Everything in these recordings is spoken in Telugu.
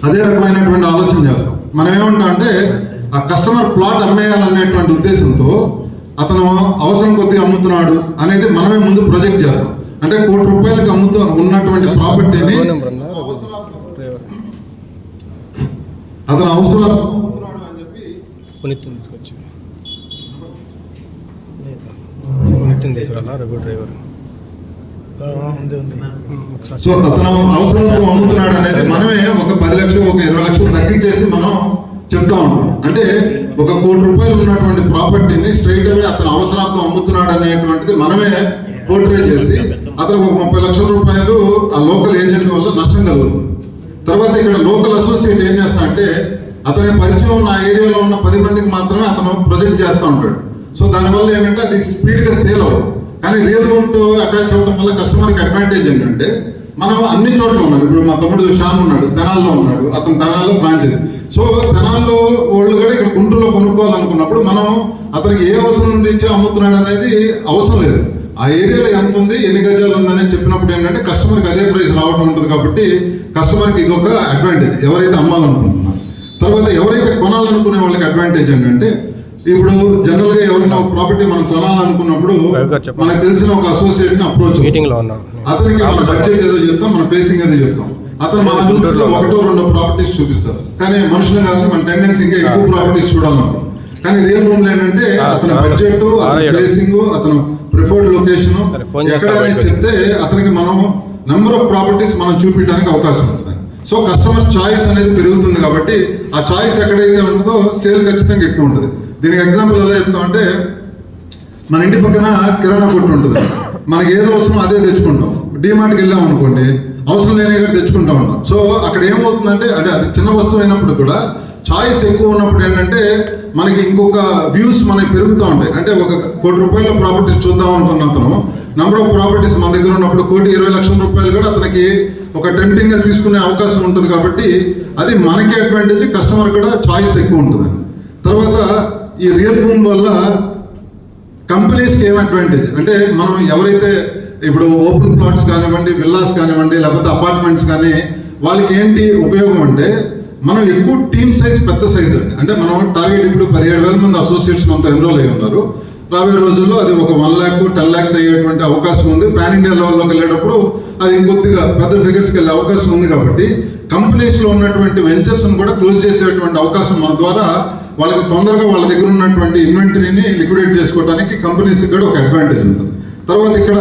అదే రకమైనటువంటి ఆలోచన చేస్తాం. మనం ఏమంటాం అంటే ఆ కస్టమర్ ప్లాట్ అమ్మేయాలనేటువంటి ఉద్దేశంతో అతను అవసరం కొద్దిగా అమ్ముతున్నాడు అనేది మనమే ముందు ప్రొజెక్ట్ చేస్తాం. అంటే ₹1,00,00,000 అమ్ముతూ ఉన్నటువంటి ప్రాపర్టీని అతను అవసరం అని చెప్పి సో అతను అవసరం అమ్ముతున్నాడు అనేది మనమే ఒక 10 లక్షలు ఒక 20 లక్షలు తగ్గించేసి మనం చెప్తా ఉంటాం. అంటే ఒక ₹1,00,00,000 ఉన్నటువంటి ప్రాపర్టీని స్ట్రైట్ అవే అతను అవసరార్థం అమ్ముతున్నాడు అనేటువంటిది మనమే పోర్ట్రే చేసి అతనికి ఒక ₹30 లక్షలు ఆ లోకల్ ఏజెంట్ వల్ల నష్టం కలుగుతుంది. తర్వాత ఇక్కడ లోకల్ అసోసియేట్ ఏం చేస్తా అంటే అతని పరిచయం ఉన్న ఏరియాలో ఉన్న 10 మందికి మాత్రమే అతను ప్రొజెక్ట్ చేస్తూ ఉంటాడు. సో దానివల్ల ఏంటంటే అది స్పీడ్గా సేల్ అవ్వదు. కానీ రియల్ రూమ్తో అటాచ్ అవ్వడం వల్ల కస్టమర్కి అడ్వాంటేజ్ ఏంటంటే మనం అన్ని చోట్ల ఉన్నాం. ఇప్పుడు మా తమ్ముడు శ్యామ్ ఉన్నాడు, తెనాల్లో ఉన్నాడు, అతను తెనాల్లో ఫ్రాంచైజీ. సో తెనాల్లో వాళ్ళు కూడా ఇక్కడ గుంటూరులో కొనుక్కోవాలనుకున్నప్పుడు మనం అతనికి ఏ అవసరం నుండి ఇచ్చి అమ్ముతున్నాడు అనేది అవసరం లేదు. ఆ ఏరియాలో ఎంత ఉంది, ఎన్ని గజాలు ఉందనేది చెప్పినప్పుడు ఏంటంటే కస్టమర్కి అదే ప్రైస్ రావడం ఉంటుంది. కాబట్టి కస్టమర్కి ఇది ఒక అడ్వాంటేజ్ ఎవరైతే అమ్మాలనుకుంటున్నారు. తర్వాత ఎవరైతే కొనాలనుకునే వాళ్ళకి అడ్వాంటేజ్ ఏంటంటే ఇప్పుడు జనరల్గా ఎవరైనా ప్రాపర్టీ మనం కొనాలనుకున్నప్పుడు మనకు తెలిసిన ఒక అసోసియేట్ని అప్రోచ్ అతనికి మన బడ్జెట్ ఏదో చెప్తాం, మన ఫేసింగ్ ఏదో చెప్తాం. అతను మనం చూపిస్తే 1-2 ప్రాపర్టీస్ చూపిస్తారు. కానీ మనుషులు కాదు, మన టెండెన్సీ ఇంకా ఎక్కువ ప్రాపర్టీస్ చూడాలనుకుంటాం. కానీ రియల్ రూమ్ ఏంటంటే అతని బడ్జెట్, ఫేసింగ్, అతను ప్రిఫర్డ్ లొకేషన్ ఎక్కడ చెప్తే అతనికి మనం నెంబర్ ఆఫ్ ప్రాపర్టీస్ మనం చూపించడానికి అవకాశం ఉంటుంది. సో కస్టమర్ చాయిస్ అనేది పెరుగుతుంది. కాబట్టి ఆ చాయిస్ ఎక్కడైతే ఉంటుందో సేల్ ఖచ్చితంగా ఎక్కువ ఉంటుంది. దీనికి ఎగ్జాంపుల్ ఎలా చెప్తామంటే మన ఇంటి పక్కన కిరాణా కొట్టు ఉంటుంది. మనకి ఏదో అవసరం అదే తెచ్చుకుంటాం. డీమార్ట్కి వెళ్ళాం అనుకోండి, అవసరం లేని కూడా తెచ్చుకుంటా ఉంటాం. సో అక్కడ ఏమవుతుందంటే అంటే అది చిన్న వస్తువు అయినప్పుడు కూడా చాయిస్ ఎక్కువ ఉన్నప్పుడు ఏంటంటే మనకి ఇంకొక వ్యూస్ మనకి పెరుగుతూ ఉంటాయి. అంటే ఒక ₹1,00,00,000 ప్రాపర్టీస్ చూద్దాం అనుకున్న అతను నెంబర్ ఆఫ్ ప్రాపర్టీస్ మన దగ్గర ఉన్నప్పుడు ₹1,20 లక్షల కూడా అతనికి ఒక టెంప్టింగ్గా తీసుకునే అవకాశం ఉంటుంది. కాబట్టి అది మనకి అడ్వాంటేజ్, కస్టమర్ కూడా చాయిస్ ఎక్కువ ఉంటుంది. తర్వాత ఈ రియల్ రూమ్ వల్ల కంపెనీస్కి ఏం అడ్వాంటేజ్ అంటే మనం ఎవరైతే ఇప్పుడు ఓపెన్ ప్లాట్స్ కానివ్వండి, విల్లాస్ కానివ్వండి, లేకపోతే అపార్ట్మెంట్స్ కానీ వాళ్ళకి ఏంటి ఉపయోగం అంటే మనం ఎక్కువ టీమ్ సైజ్, పెద్ద సైజ్ అండి. అంటే మనం టార్గెట్ ఇప్పుడు 17,000 మంది అసోసియేట్స్ అంతా ఎన్రోల్ అయ్యి ఉన్నారు. రాబోయే రోజుల్లో అది ఒక 1 lakh 10 lakhs అయ్యేటువంటి అవకాశం ఉంది. పాన్ ఇండియా లెవెల్లోకి వెళ్ళేటప్పుడు అది కొద్దిగా పెద్ద ఫిగర్స్కి వెళ్ళే అవకాశం ఉంది. కాబట్టి కంపెనీస్లో ఉన్నటువంటి వెంచర్స్ని కూడా క్లోజ్ చేసేటువంటి అవకాశం మన ద్వారా వాళ్ళకి తొందరగా వాళ్ళ దగ్గర ఉన్నటువంటి ఇన్వెంటరీని లిక్విడేట్ చేసుకోవడానికి కంపెనీస్కి కూడా ఒక అడ్వాంటేజ్ ఉంటుంది. తర్వాత ఇక్కడ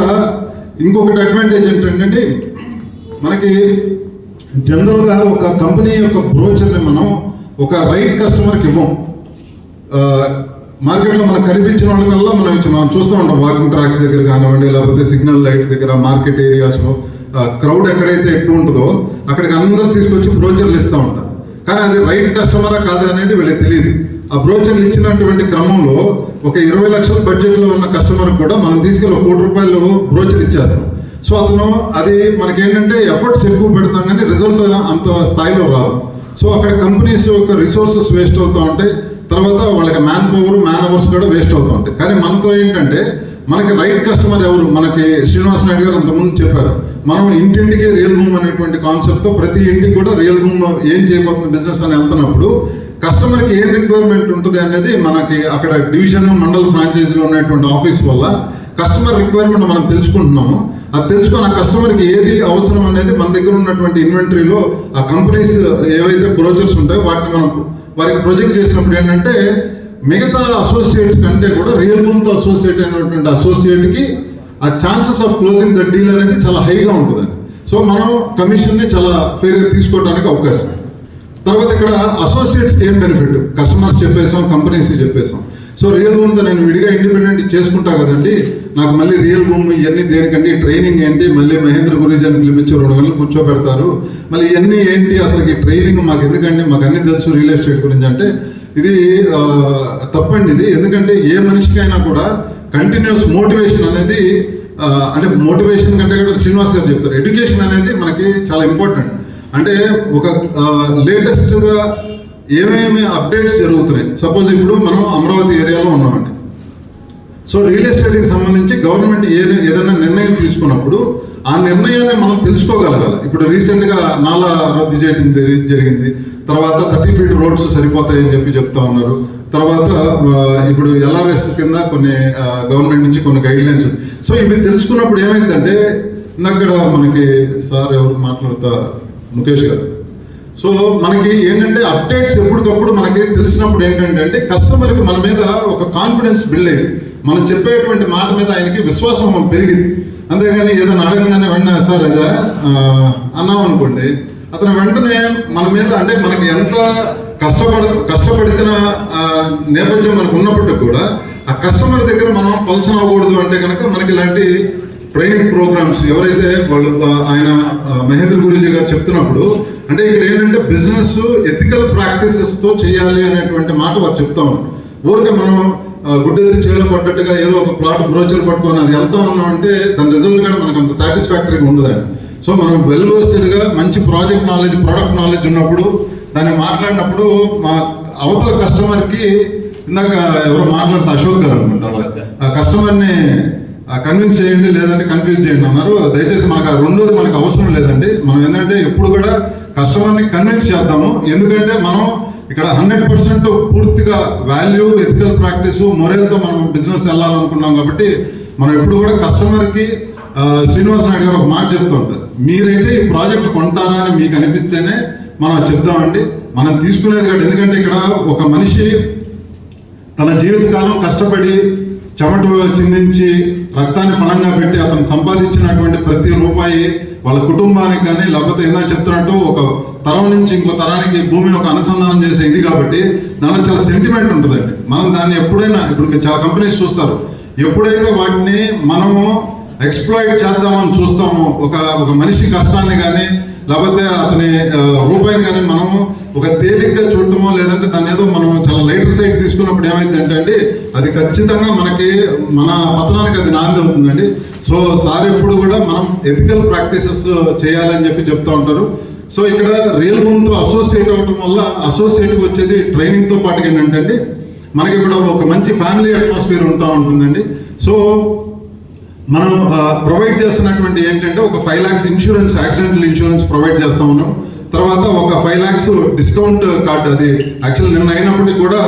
ఇంకొకటి అడ్వాంటేజ్ ఏంటంటే మనకి జనరల్గా ఒక కంపెనీ యొక్క బ్రోచర్ని మనం ఒక రైట్ కస్టమర్కి ఇవ్వం. మార్కెట్లో మనకు కనిపించిన వాళ్ళకల్లా మనం చూస్తూ ఉంటాం. వాకింగ్ ట్రాక్స్ దగ్గర కానివ్వండి, లేకపోతే సిగ్నల్ లైట్స్ దగ్గర, మార్కెట్ ఏరియాస్లో క్రౌడ్ ఎక్కడైతే ఎక్కువ ఉంటుందో అక్కడికి అందరూ తీసుకొచ్చి బ్రోచర్లు ఇస్తూ ఉంటారు. కానీ అది రైట్ కస్టమరా కాదా అనేది వీళ్ళకి తెలియదు. ఆ బ్రోచర్లు ఇచ్చినటువంటి క్రమంలో ఒక 20 లక్షల బడ్జెట్లో ఉన్న కస్టమర్కి కూడా మనం తీసుకెళ్ళి ₹1,00,00,000 బ్రోచర్ ఇచ్చేస్తాం. సో అతను అది మనకేంటంటే ఎఫర్ట్స్ ఎక్కువ పెడతాం కానీ రిజల్ట్ అంత స్థాయిలో రాదు. సో అక్కడ కంపెనీస్ యొక్క రిసోర్సెస్ వేస్ట్ అవుతూ ఉంటాయి. తర్వాత వాళ్ళకి మ్యాన్ అవర్స్ కూడా వేస్ట్ అవుతూ ఉంటాయి. కానీ మనతో ఏంటంటే మనకి రైట్ కస్టమర్ ఎవరు, మనకి శ్రీనివాస్ నాయుడు గారు అంతకుముందు చెప్పారు, మనం ఇంటింటికి రియల్ రూమ్ అనేటువంటి కాన్సెప్ట్తో ప్రతి ఇంటికి కూడా రియల్ రూమ్ ఏం చేయబోతుంది బిజినెస్ అని వెళ్తున్నప్పుడు కస్టమర్కి ఏం రిక్వైర్మెంట్ ఉంటుంది అనేది మనకి అక్కడ డివిజన్, మండల ఫ్రాంచైజీలో ఉన్నటువంటి ఆఫీస్ వల్ల కస్టమర్ రిక్వైర్మెంట్ మనం తెలుసుకుంటున్నాము. అది తెలుసుకొని ఆ కస్టమర్కి ఏది అవసరం అనేది మన దగ్గర ఉన్నటువంటి ఇన్వెంటరీలో ఆ కంపెనీస్ ఏవైతే బ్రోచర్స్ ఉంటాయో వాటిని మనం వారికి ప్రొజెక్ట్ చేసినప్పుడు ఏంటంటే మిగతా అసోసియేట్స్ కంటే కూడా రియల్ రూమ్తో అసోసియేట్ అయినటువంటి అసోసియేట్కి ఆ chances of closing the deal అనేది చాలా హైగా ఉంటుంది. సో మనం కమిషన్ని చాలా ఫెయిర్గా తీసుకోవడానికి అవకాశం. తర్వాత ఇక్కడ అసోసియేట్స్కి ఏం బెనిఫిట్, కస్టమర్స్ చెప్పేసాం, కంపెనీస్ చెప్పేసాం. సో రియల్ రూమ్తో నేను విడిగా ఇండిపెండెంట్ చేసుకుంటా కదండి, నాకు మళ్ళీ రియల్ రూమ్ ఇవన్నీ దేనికండి, ట్రైనింగ్ ఏంటి, మళ్ళీ మహేంద్ర గురూజీ అని పిలిపించి 2 గంటలు కూర్చోబెడతారు, మళ్ళీ ఇవన్నీ ఏంటి, అసలు ఈ ట్రైనింగ్ మాకు ఎందుకండి, మాకు అన్నీ తెలుసు రియల్ ఎస్టేట్ గురించి అంటే ఇది తప్పండి. ఇది ఎందుకంటే ఏ మనిషికైనా కూడా కంటిన్యూస్ మోటివేషన్ అనేది అంటే మోటివేషన్ కంటే కూడా శ్రీనివాస్ గారు చెప్తారు, ఎడ్యుకేషన్ అనేది మనకి చాలా ఇంపార్టెంట్. అంటే ఒక లేటెస్ట్గా ఏమేమి అప్డేట్స్ జరుగుతున్నాయి. సపోజ్ ఇప్పుడు మనం అమరావతి ఏరియాలో ఉన్నామండి. సో రియల్ ఎస్టేట్కి సంబంధించి గవర్నమెంట్ ఏదైనా నిర్ణయం తీసుకున్నప్పుడు ఆ నిర్ణయాన్ని మనం తెలుసుకోగలగాలి. ఇప్పుడు రీసెంట్గా నాలా రద్దు చేయడం జరిగింది. తర్వాత 30 ఫీట్ రోడ్స్ సరిపోతాయని చెప్పి చెప్తా ఉన్నారు. తర్వాత ఇప్పుడు LRS కింద కొన్ని గవర్నమెంట్ నుంచి కొన్ని గైడ్ లైన్స్. సో ఇవి తెలుసుకున్నప్పుడు ఏమైందంటే అక్కడ మనకి సార్ ఎవరు మాట్లాడుతా ముఖేష్ గారు. సో మనకి ఏంటంటే అప్డేట్స్ ఎప్పటికప్పుడు మనకి తెలిసినప్పుడు ఏంటంటే కస్టమర్కి మన మీద ఒక కాన్ఫిడెన్స్ బిల్డ్ అయ్యింది. మనం చెప్పేటువంటి మాట మీద ఆయనకి విశ్వాసం పెరిగింది. అంతేగాని ఏదైనా అడగగానే వెంటనే సార్ అదా అన్నాం అనుకోండి, అతను వెంటనే మన మీద అంటే మనకి ఎంత కష్టపడుతున్న నేపథ్యం మనకు ఉన్నప్పటికీ కూడా ఆ కస్టమర్ దగ్గర మనం పలచన అవ్వకూడదు అంటే కనుక మనకి ఇలాంటి ట్రైనింగ్ ప్రోగ్రామ్స్ ఎవరైతే వాళ్ళు ఆయన మహేంద్ర గురూజీ గారు చెప్తున్నప్పుడు అంటే ఇక్కడ ఏంటంటే బిజినెస్ ఎథికల్ ప్రాక్టీసెస్తో చేయాలి అనేటువంటి మాట వారు చెప్తా ఉన్నారు. ఊరికే మనం గుడ్డెత్తి చేలో పడ్డట్టుగా ఏదో ఒక ప్లాట్ బ్రోచర్ పట్టుకొని అది వెళ్తా ఉన్నాం అంటే దాని రిజల్ట్ కూడా మనకు అంత సాటిస్ఫాక్టరీగా ఉండదండి. సో మనం వెల్ వర్స్డ్గా మంచి ప్రాజెక్ట్ నాలెడ్జ్, ప్రొడక్ట్ నాలెడ్జ్ ఉన్నప్పుడు దాన్ని మాట్లాడినప్పుడు మా అవతల కస్టమర్కి ఇందాక ఎవరో మాట్లాడితే అశోక్ గారు అనుకుంటారు, ఆ కస్టమర్ని కన్విన్స్ చేయండి లేదంటే కన్ఫ్యూజ్ చేయండి అన్నారు. దయచేసి మనకు ఆ రెండోది మనకు అవసరం లేదండి. మనం ఏంటంటే ఎప్పుడు కూడా కస్టమర్ని కన్విన్స్ చేద్దాము. ఎందుకంటే మనం ఇక్కడ 100% పూర్తిగా వాల్యూ, ఎథికల్ ప్రాక్టీసు, మొరల్తో మనం బిజినెస్ వెళ్ళాలనుకున్నాం. కాబట్టి మనం ఎప్పుడు కూడా కస్టమర్కి శ్రీనివాస్ నాయుడు గారు ఒక మాట చెప్తూ ఉంటారు, మీరైతే ఈ ప్రాజెక్ట్ కొంటారా అని మీకు అనిపిస్తేనే మనం చెప్దామండి, మనం తీసుకునేది కాదు. ఎందుకంటే ఇక్కడ ఒక మనిషి తన జీవితకాలం కష్టపడి చెమట చిందించి రక్తాన్ని పణంగా పెట్టి అతను సంపాదించినటువంటి ప్రతి రూపాయి వాళ్ళ కుటుంబానికి కానీ లేకపోతే ఏదైనా చెప్తున్నట్టు ఒక తరం నుంచి ఇంకో తరానికి భూమి ఒక అనుసంధానం చేసే ఇది కాబట్టి దాంట్లో చాలా సెంటిమెంట్ ఉంటుందండి. మనం దాన్ని ఎప్పుడైనా ఇప్పుడు మీరు చాలా కంపెనీస్ చూస్తారు, ఎప్పుడైతే వాటిని మనము ఎక్స్ప్లాయిట్ చేద్దామని చూస్తాము, ఒక మనిషి కష్టాన్ని కానీ లేకపోతే అతని రూపాయిని కానీ మనము ఒక తేలిగ్గా చూడటమో లేదంటే దాన్ని ఏదో మనం చాలా లైటర్ సైడ్ తీసుకున్నప్పుడు ఏమైందంటే అండి అది ఖచ్చితంగా మనకి మన పతనానికి అది నాంది అవుతుందండి. సో సార్ ఎప్పుడు కూడా మనం ఎథికల్ ప్రాక్టీసెస్ చేయాలని చెప్పి చెప్తూ ఉంటారు. సో ఇక్కడ రియల్ భూమితో అసోసియేట్ అవ్వడం వల్ల అసోసియేట్కి వచ్చేది ట్రైనింగ్తో పాటు ఏంటంటే అండి మనకి కూడా ఒక మంచి ఫ్యామిలీ అట్మాస్ఫియర్ ఉంటూ ఉంటుందండి. సో మనం ప్రొవైడ్ చేస్తున్నటువంటి ఏంటంటే ఒక 5 lakhs insurance, accidental insurance provide చేస్తా ఉన్నాం. తర్వాత ఒక 5 lakhs డిస్కౌంట్ కార్డు, అది యాక్చువల్ నిన్న అయినప్పటికీ కూడా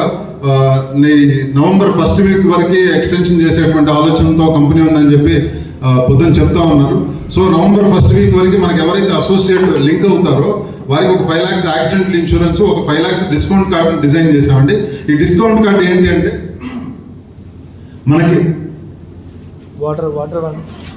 నవంబర్ 1st వీక్ వరకు ఎక్స్టెన్షన్ చేసేటువంటి ఆలోచనతో కంపెనీ ఉందని చెప్పి పొద్దున చెప్తా ఉన్నారు. సో నవంబర్ 1st వీక్ వరకు మనకి ఎవరైతే అసోసియేట్ లింక్ అవుతారో వారికి ఒక 5 lakhs యాక్సిడెంటల్ ఇన్సూరెన్స్, ఒక 5 lakhs డిస్కౌంట్ కార్డు డిజైన్ చేసామండి. ఈ డిస్కౌంట్ కార్డు ఏంటి అంటే మనకి వాటర్